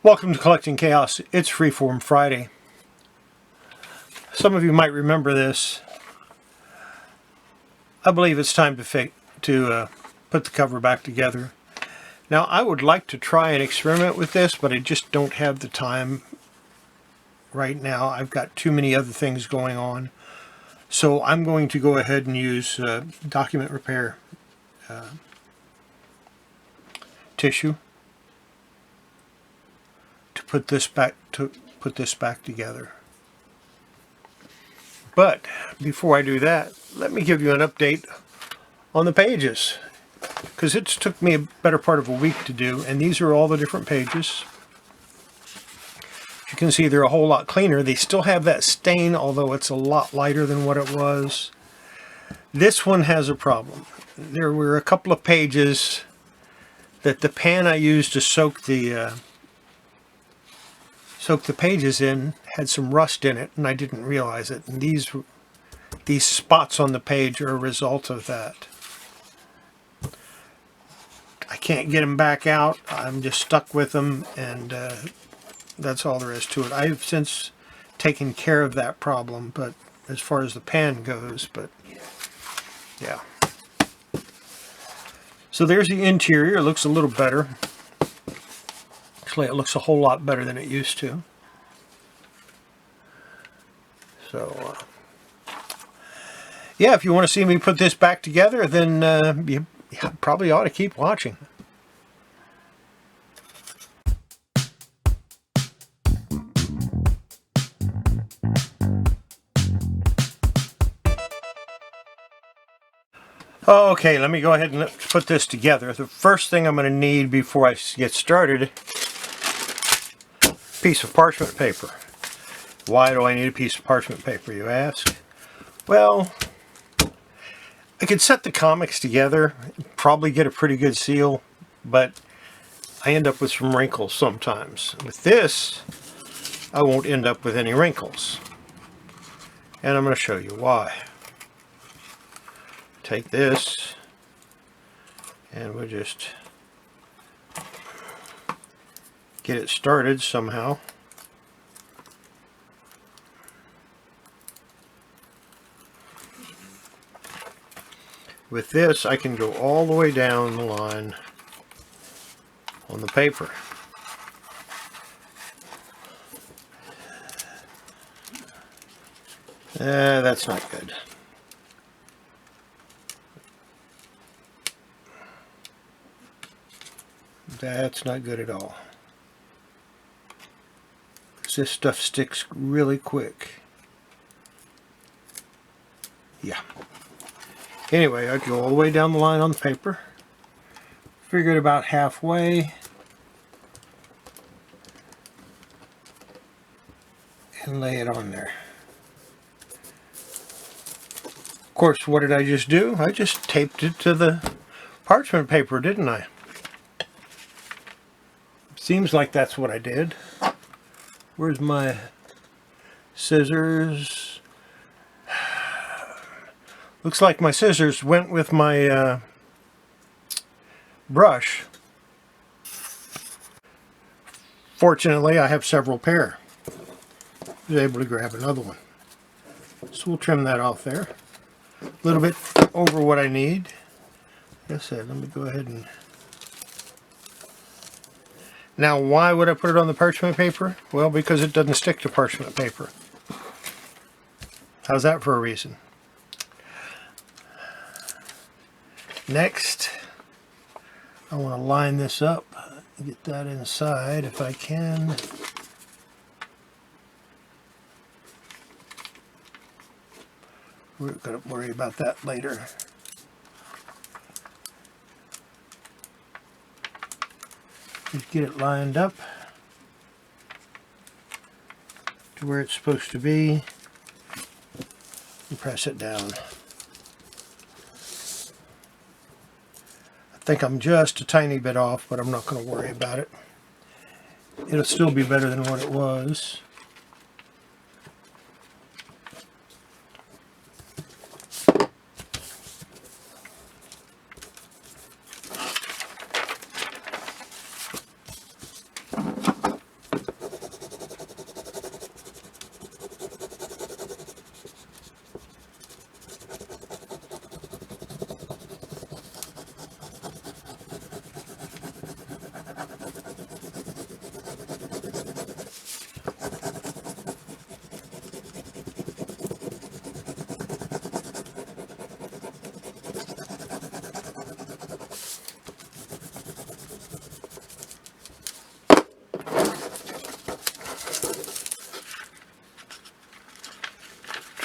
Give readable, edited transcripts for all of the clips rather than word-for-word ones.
Welcome to Collecting Chaos. It's Freeform Friday. Some of you might remember this. I believe it's time to put the cover back together. Now, I would like to try and experiment with this, but I just don't have the time right now. I've got too many other things going on. So I'm going to go ahead and use document repair tissue to put this back together. But before I do that, let me give you an update on the pages, because it took me a better part of a week to do, and these are all the different pages. You can see they're a whole lot cleaner. They still have that stain, although it's a lot lighter than what it was. This one has a problem. There were a couple of pages that the pan I used to soak the pages in had some rust in it, and I didn't realize it. And these spots on the page are a result of that. I can't get them back out. I'm just stuck with them, and that's all there is to it. I've since taken care of that problem, but as far as the pan goes, but yeah. So there's the interior. It looks a little better. Actually, it looks a whole lot better than it used to. So, yeah, if you want to see me put this back together, then you probably ought to keep watching. Okay, let me go ahead and put this together. The first thing I'm going to need before I get started, a piece of parchment paper. Why do I need a piece of parchment paper, you ask? Well, I could set the comics together, probably get a pretty good seal, but I end up with some wrinkles sometimes. With this, I won't end up with any wrinkles. And I'm going to show you why. Take this, and we'll just get it started somehow. With this, I can go all the way down the line on the paper. That's not good. That's not good at all. This stuff sticks really quick. Yeah. Anyway, I go all the way down the line on the paper. Figure it about halfway. And lay it on there. Of course, what did I just do? I just taped it to the parchment paper, didn't I? Seems like that's what I did. Where's my scissors? Looks like my scissors went with my brush. Fortunately, I have several pair. I was able to grab another one. So we'll trim that off there. A little bit over what I need. Like I said, let me go ahead and... Now, why would I put it on the parchment paper? Well, because it doesn't stick to parchment paper. How's that for a reason? Next, I want to line this up, get that inside if I can. We're going to worry about that later. Just get it lined up to where it's supposed to be and press it down. I think I'm just a tiny bit off, but I'm not going to worry about it. It'll still be better than what it was.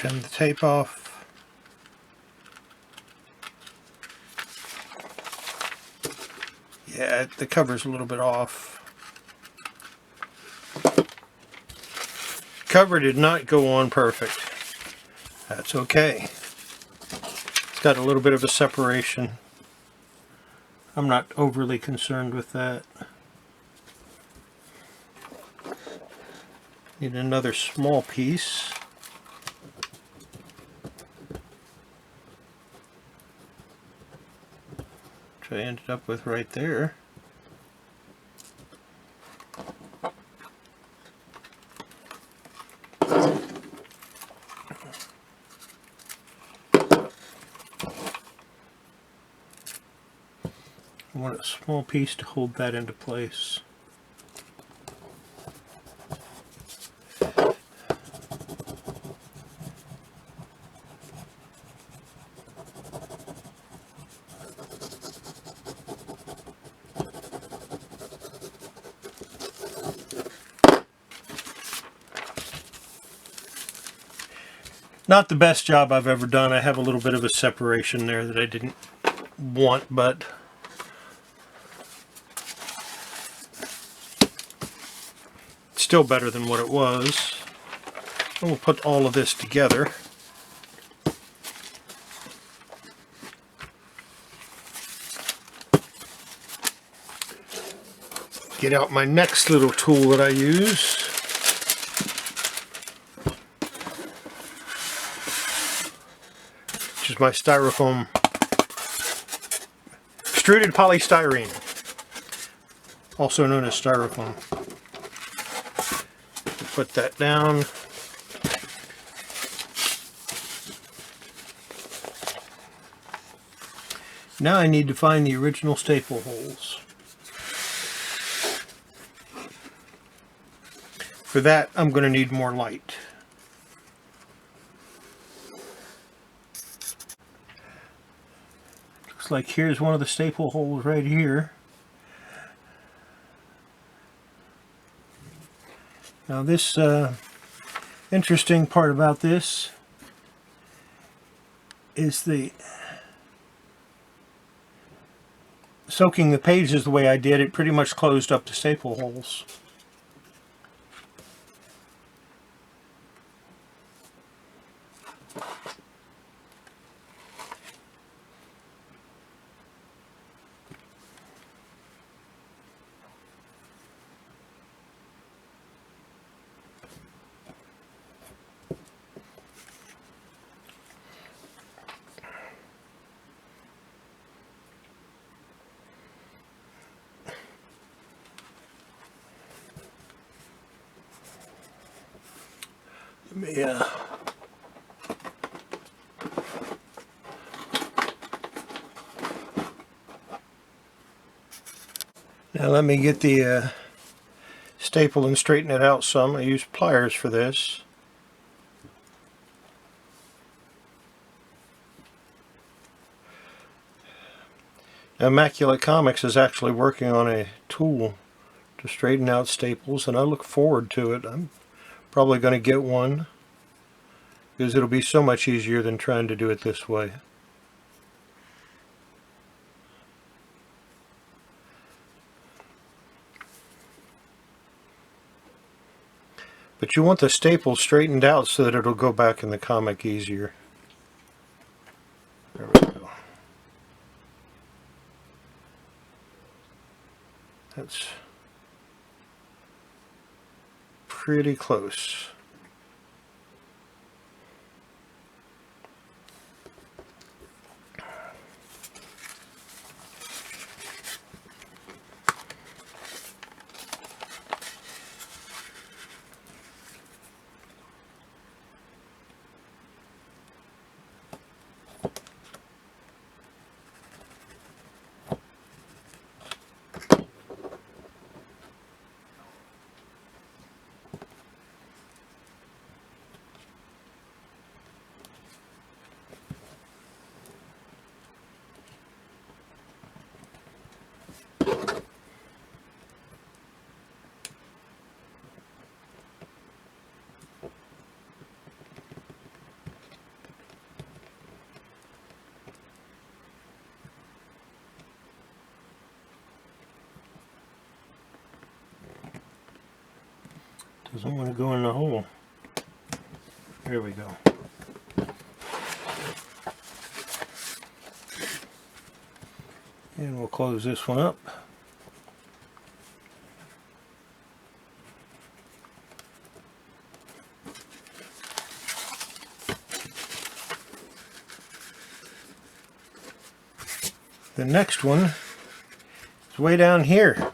Trim the tape off. Yeah, the cover's a little bit off. Cover did not go on perfect. That's okay. It's got a little bit of a separation. I'm not overly concerned with that. Need another small piece. Which I ended up with right there. I want a small piece to hold that into place. Not the best job I've ever done. I have a little bit of a separation there that I didn't want, but it's still better than what it was. And we'll put all of this together. Get out my next little tool that I use. Which is my styrofoam, extruded polystyrene, also known as styrofoam. Put that down. Now I need to find the original staple holes. For that, I'm going to need more light. Looks like here's one of the staple holes right here. Now this interesting part about this is the soaking the pages the way I did, it pretty much closed up the staple holes. Let me now let me get the staple and straighten it out some. I use pliers for this. Now, Immaculate Comics is actually working on a tool to straighten out staples, and I look forward to it. I'm probably going to get one because it'll be so much easier than trying to do it this way. But you want the staple straightened out so that it'll go back in the comic easier. There we go. That's pretty close. Doesn't want to go in the hole. There we go. And we'll close this one up. The next one is way down here.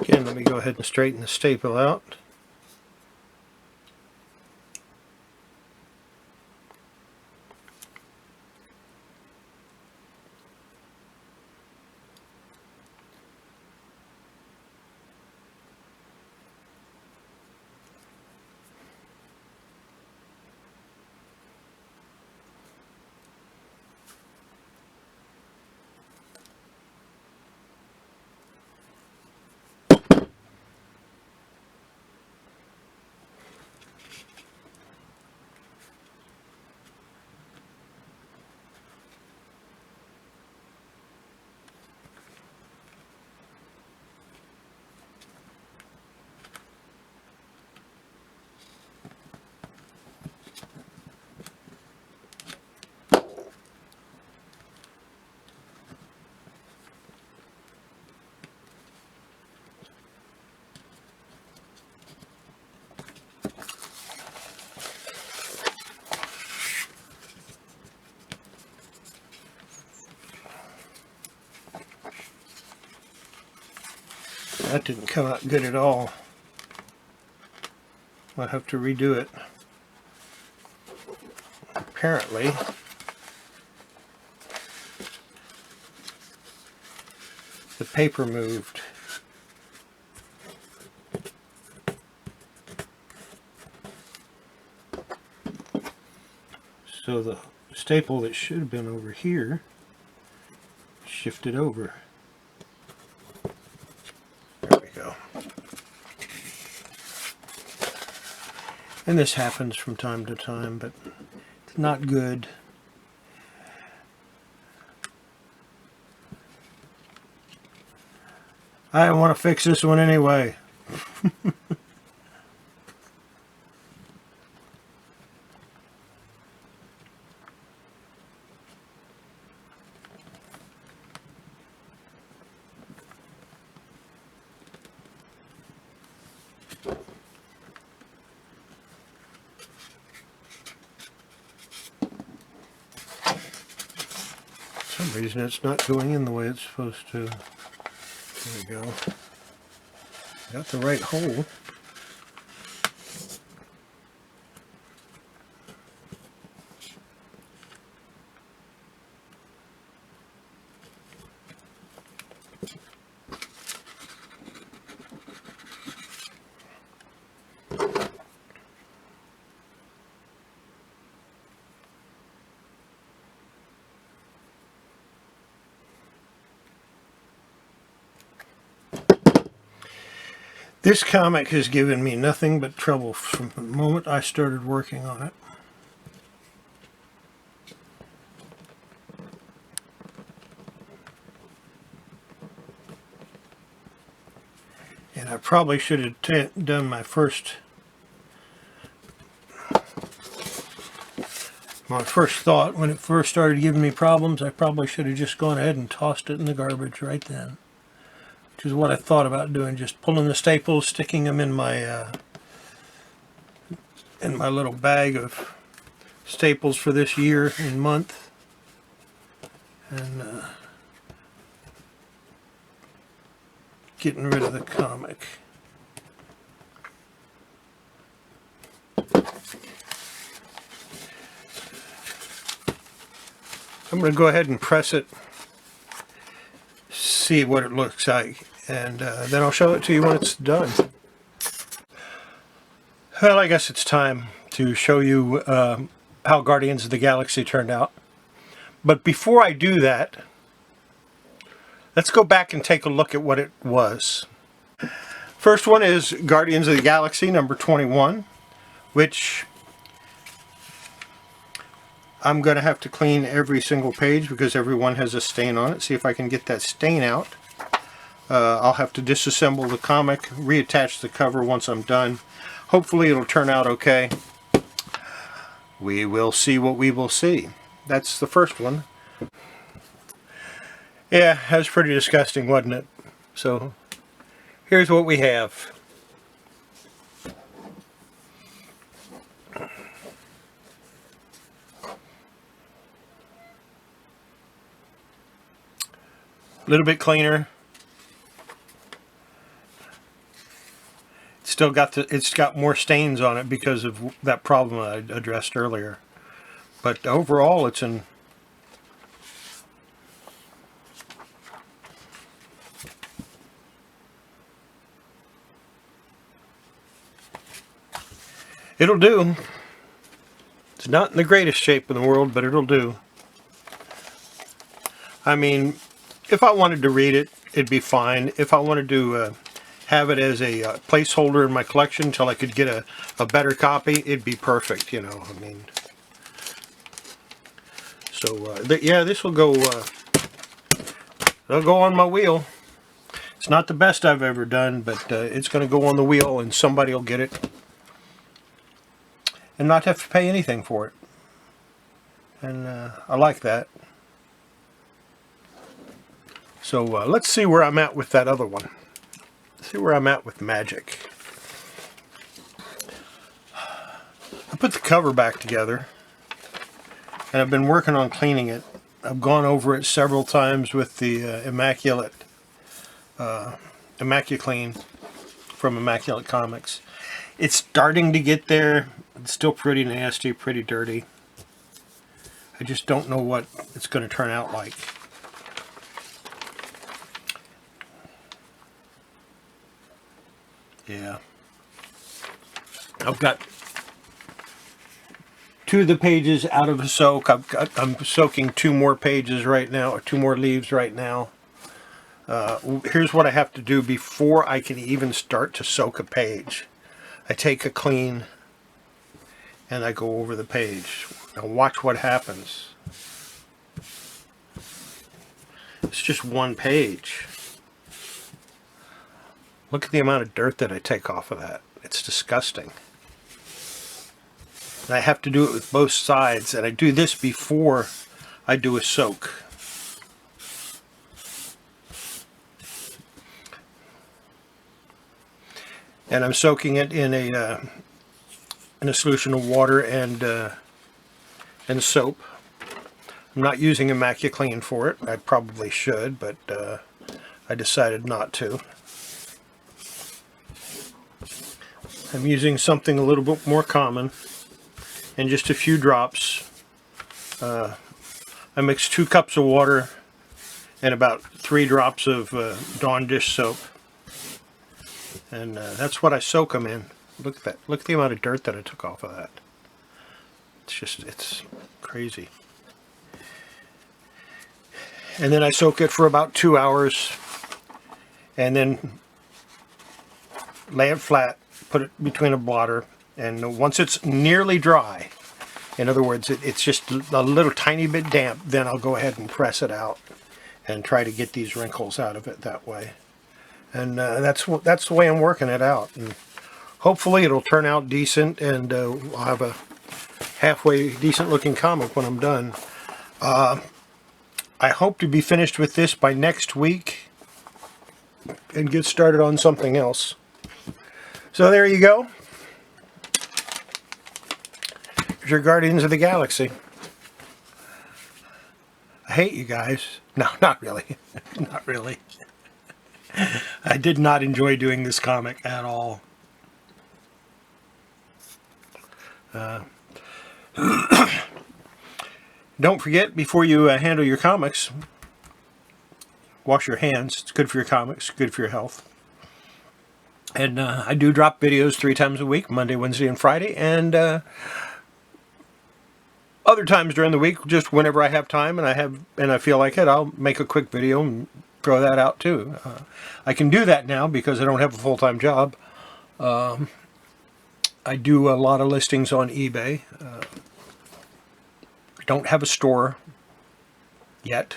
Again, let me go ahead and straighten the staple out. That didn't come out good at all. I'll have to redo it. Apparently, the paper moved. So the staple that should have been over here shifted over. There we go. And this happens from time to time, but it's not good. I want to fix this one anyway. For some reason it's not going in the way it's supposed to. There we go. Got the right hole. This comic has given me nothing but trouble from the moment I started working on it. And I probably should have done my first thought when it first started giving me problems. I probably should have just gone ahead and tossed it in the garbage right then. Which is what I thought about doing, just pulling the staples, sticking them in my little bag of staples for this year and month, and getting rid of the comic. I'm going to go ahead and press it, see what it looks like, and then I'll show it to you when it's done. Well, I guess it's time to show you how Guardians of the Galaxy turned out. But before I do that, let's go back and take a look at what it was. First one is Guardians of the Galaxy number 21, which I'm going to have to clean every single page because every one has a stain on it. See if I can get that stain out. I'll have to disassemble the comic, reattach the cover once I'm done. Hopefully it'll turn out okay. We will see what we will see. That's the first one. Yeah, that was pretty disgusting, wasn't it? So, here's what we have. A little bit cleaner. It's got more stains on it because of that problem I addressed earlier. But overall, it's in it'll do. It's not in the greatest shape in the world, but it'll do. I mean, if I wanted to read it, it'd be fine. If I wanted to have it as a placeholder in my collection until I could get a better copy, it'd be perfect, you know. I mean, so yeah, this will go. It'll go on my wheel. It's not the best I've ever done, but it's going to go on the wheel, and somebody will get it and not have to pay anything for it. And I like that. So let's see where I'm at with that other one. See where I'm at with Magic. I put the cover back together, and I've been working on cleaning it. I've gone over it several times with the Immaculate from Immaculate Comics. It's starting to get there. It's still pretty nasty, pretty dirty. I just don't know what it's going to turn out like. Yeah. I've got 2 of the pages out of the soak. I'm soaking 2 more pages right now, or 2 more leaves right now. Here's what I have to do before I can even start to soak a page. I take a clean and I go over the page. Now watch what happens. It's just 1 page. Look at the amount of dirt that I take off of that. It's disgusting. And I have to do it with both sides, and I do this before I do a soak. And I'm soaking it in a solution of water and soap. I'm not using Immaculate for it. I probably should, but I decided not to. I'm using something a little bit more common, and just a few drops. I mixed 2 cups of water and about 3 drops of Dawn dish soap, and that's what I soak them in. Look at that. Look at the amount of dirt that I took off of that. It's crazy. And then I soak it for about 2 hours, and then lay it flat. Put it between a blotter, and once it's nearly dry, in other words, it's just a little tiny bit damp, then I'll go ahead and press it out and try to get these wrinkles out of it that way. And that's the way I'm working it out. And hopefully it'll turn out decent, and I'll have a halfway decent looking comic when I'm done. I hope to be finished with this by next week and get started on something else. So there you go. Here's your Guardians of the Galaxy. I hate you guys. No, not really. Not really. I did not enjoy doing this comic at all. Don't forget, before you handle your comics, wash your hands. It's good for your comics, good for your health. And I do drop videos 3 times a week, Monday, Wednesday, and Friday. And Other times during the week, just whenever I have time and I feel like it, I'll make a quick video and throw that out too. I can do that now because I don't have a full-time job. I do a lot of listings on eBay. I don't have a store yet.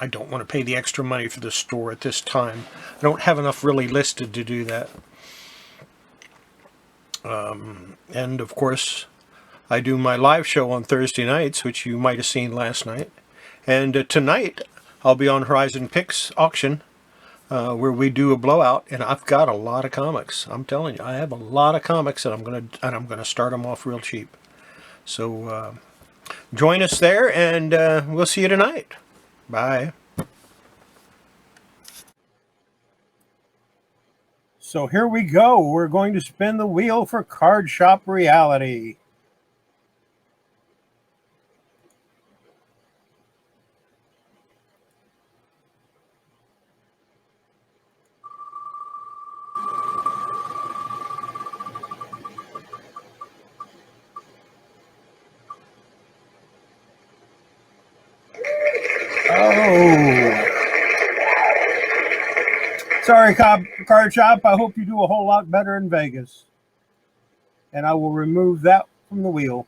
I don't want to pay the extra money for the store at this time. I don't have enough really listed to do that. And of course, I do my live show on Thursday nights, which you might have seen last night. And tonight, I'll be on Horizon Picks auction, where we do a blowout. And I've got a lot of comics. I'm telling you, I have a lot of comics, and I'm gonna start them off real cheap. So join us there, and we'll see you tonight. Bye. So here we go. We're going to spin the wheel for Card Shop Reality. Oh. Sorry, Card Shop. I hope you do a whole lot better in Vegas. And I will remove that from the wheel.